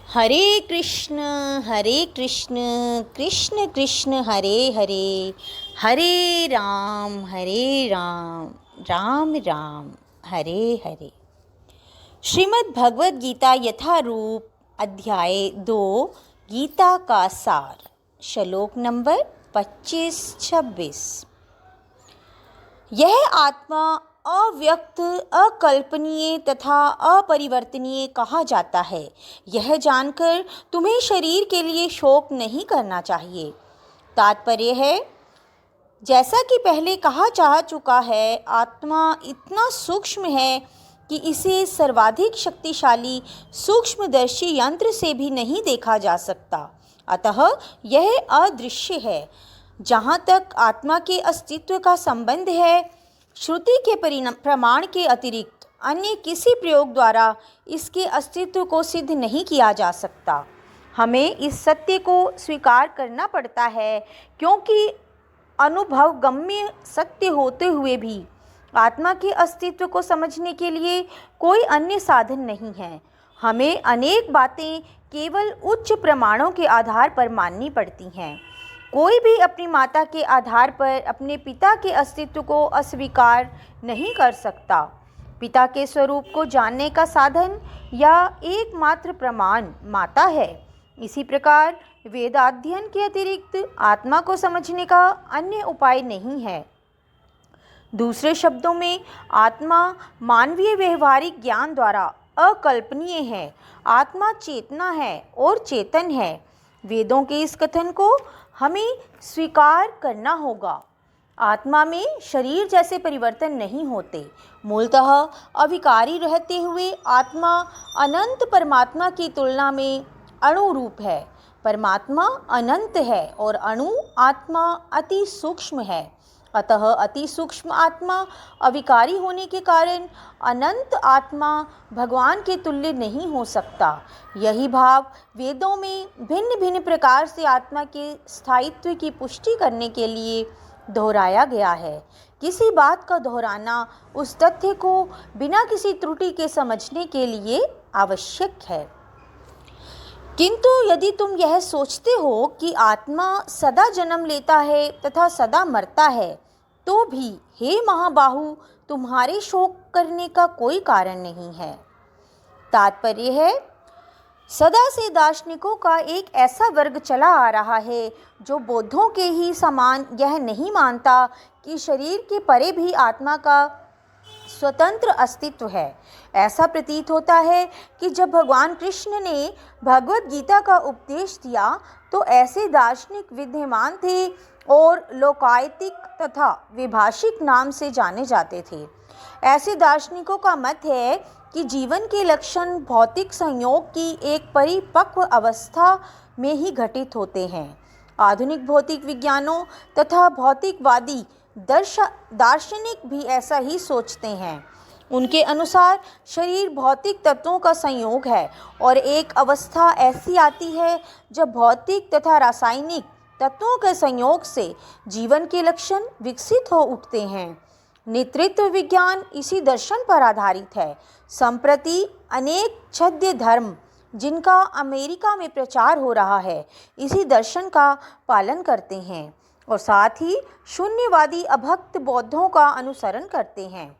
हरे कृष्ण कृष्ण कृष्ण हरे हरे, हरे राम राम राम हरे हरे। श्रीमद् भगवद गीता यथारूप अध्याय 2 गीता का सार, श्लोक नंबर 25-26। यह आत्मा अव्यक्त, अकल्पनीय तथा अपरिवर्तनीय कहा जाता है। यह जानकर तुम्हें शरीर के लिए शोक नहीं करना चाहिए। तात्पर्य है, जैसा कि पहले कहा जा चुका है, आत्मा इतना सूक्ष्म है कि इसे सर्वाधिक शक्तिशाली सूक्ष्मदर्शी यंत्र से भी नहीं देखा जा सकता। अतः यह अदृश्य है। जहाँ तक आत्मा के अस्तित्व का संबंध है, श्रुति के प्रमाण के अतिरिक्त अन्य किसी प्रयोग द्वारा इसके अस्तित्व को सिद्ध नहीं किया जा सकता। हमें इस सत्य को स्वीकार करना पड़ता है, क्योंकि अनुभव गम्य सत्य होते हुए भी आत्मा के अस्तित्व को समझने के लिए कोई अन्य साधन नहीं है। हमें अनेक बातें केवल उच्च प्रमाणों के आधार पर माननी पड़ती हैं। कोई भी अपनी माता के आधार पर अपने पिता के अस्तित्व को अस्वीकार नहीं कर सकता। पिता के स्वरूप को जानने का साधन या एकमात्र प्रमाण माता है। इसी प्रकार वेदाध्ययन के अतिरिक्त आत्मा को समझने का अन्य उपाय नहीं है। दूसरे शब्दों में, आत्मा मानवीय व्यवहारिक ज्ञान द्वारा अकल्पनीय है। आत्मा चेतना है और चेतन है। वेदों के इस कथन को हमें स्वीकार करना होगा। आत्मा में शरीर जैसे परिवर्तन नहीं होते। मूलतः अविकारी रहते हुए आत्मा अनंत परमात्मा की तुलना में अणु रूप है। परमात्मा अनंत है और अणु आत्मा अति सूक्ष्म है। अतः अति सूक्ष्म आत्मा अविकारी होने के कारण अनंत आत्मा भगवान के तुल्य नहीं हो सकता। यही भाव वेदों में भिन्न भिन्न प्रकार से आत्मा के स्थायित्व की पुष्टि करने के लिए दोहराया गया है। किसी बात का दोहराना उस तथ्य को बिना किसी त्रुटि के समझने के लिए आवश्यक है। किंतु यदि तुम यह सोचते हो कि आत्मा सदा जन्म लेता है तथा सदा मरता है, तो भी हे महाबाहु, तुम्हारे शोक करने का कोई कारण नहीं है। तात्पर्य है, सदा से दार्शनिकों का एक ऐसा वर्ग चला आ रहा है जो बौद्धों के ही समान यह नहीं मानता कि शरीर के परे भी आत्मा का स्वतंत्र अस्तित्व है। ऐसा प्रतीत होता है कि जब भगवान कृष्ण ने भगवद गीता का उपदेश दिया तो ऐसे दार्शनिक विद्यमान थे और लोकायतिक तथा विभाषिक नाम से जाने जाते थे। ऐसे दार्शनिकों का मत है कि जीवन के लक्षण भौतिक संयोग की एक परिपक्व अवस्था में ही घटित होते हैं। आधुनिक भौतिक विज्ञानों तथा भौतिकवादी दार्शनिक भी ऐसा ही सोचते हैं। उनके अनुसार शरीर भौतिक तत्वों का संयोग है और एक अवस्था ऐसी आती है जब भौतिक तथा रासायनिक तत्वों के संयोग से जीवन के लक्षण विकसित हो उठते हैं। नेतृत्व विज्ञान इसी दर्शन पर आधारित है। संप्रति अनेक छद्म धर्म जिनका अमेरिका में प्रचार हो रहा है, इसी दर्शन का पालन करते हैं और साथ ही शून्यवादी अभक्त बौद्धों का अनुसरण करते हैं।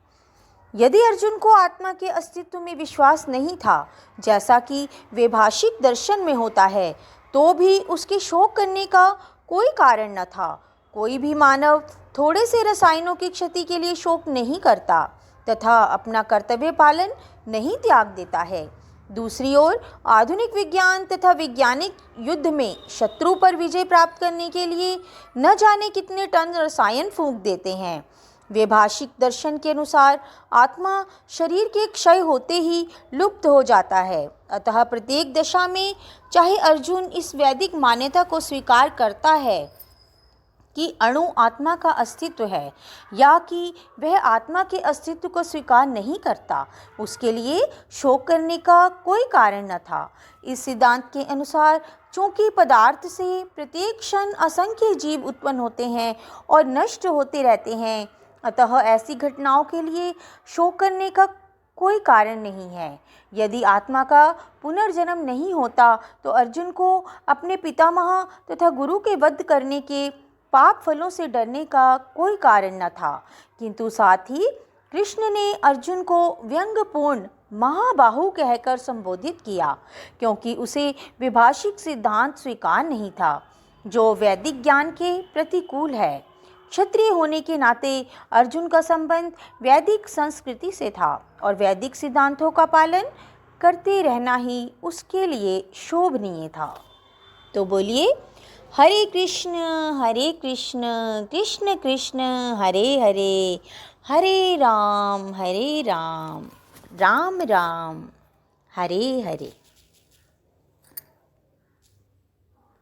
यदि अर्जुन को आत्मा के अस्तित्व में विश्वास नहीं था, जैसा कि वैभाषिक दर्शन में होता है, तो भी उसके शोक करने का कोई कारण न था। कोई भी मानव थोड़े से रसायनों की क्षति के लिए शोक नहीं करता तथा अपना कर्तव्य पालन नहीं त्याग देता है। दूसरी ओर आधुनिक विज्ञान तथा वैज्ञानिक युद्ध में शत्रु पर विजय प्राप्त करने के लिए न जाने कितने टन रसायन फूंक देते हैं। वैभाषिक दर्शन के अनुसार आत्मा शरीर के क्षय होते ही लुप्त हो जाता है। अतः प्रत्येक दशा में, चाहे अर्जुन इस वैदिक मान्यता को स्वीकार करता है कि अणु आत्मा का अस्तित्व है या कि वह आत्मा के अस्तित्व को स्वीकार नहीं करता, उसके लिए शोक करने का कोई कारण न था। इस सिद्धांत के अनुसार चूंकि पदार्थ से प्रत्येक क्षण असंख्य जीव उत्पन्न होते हैं और नष्ट होते रहते हैं, अतः ऐसी घटनाओं के लिए शोक करने का कोई कारण नहीं है। यदि आत्मा का पुनर्जन्म नहीं होता तो अर्जुन को अपने पितामह तथा गुरु के वध करने के पाप फलों से डरने का कोई कारण न था। किंतु साथ ही कृष्ण ने अर्जुन को व्यंग्यपूर्ण महाबाहु कहकर संबोधित किया, क्योंकि उसे विभाषिक सिद्धांत स्वीकार नहीं था जो वैदिक ज्ञान के प्रतिकूल है। क्षत्रिय होने के नाते अर्जुन का संबंध वैदिक संस्कृति से था और वैदिक सिद्धांतों का पालन करते रहना ही उसके लिए शोभनीय था। तो बोलिए, हरे कृष्ण कृष्ण कृष्ण हरे हरे, हरे राम राम राम हरे हरे।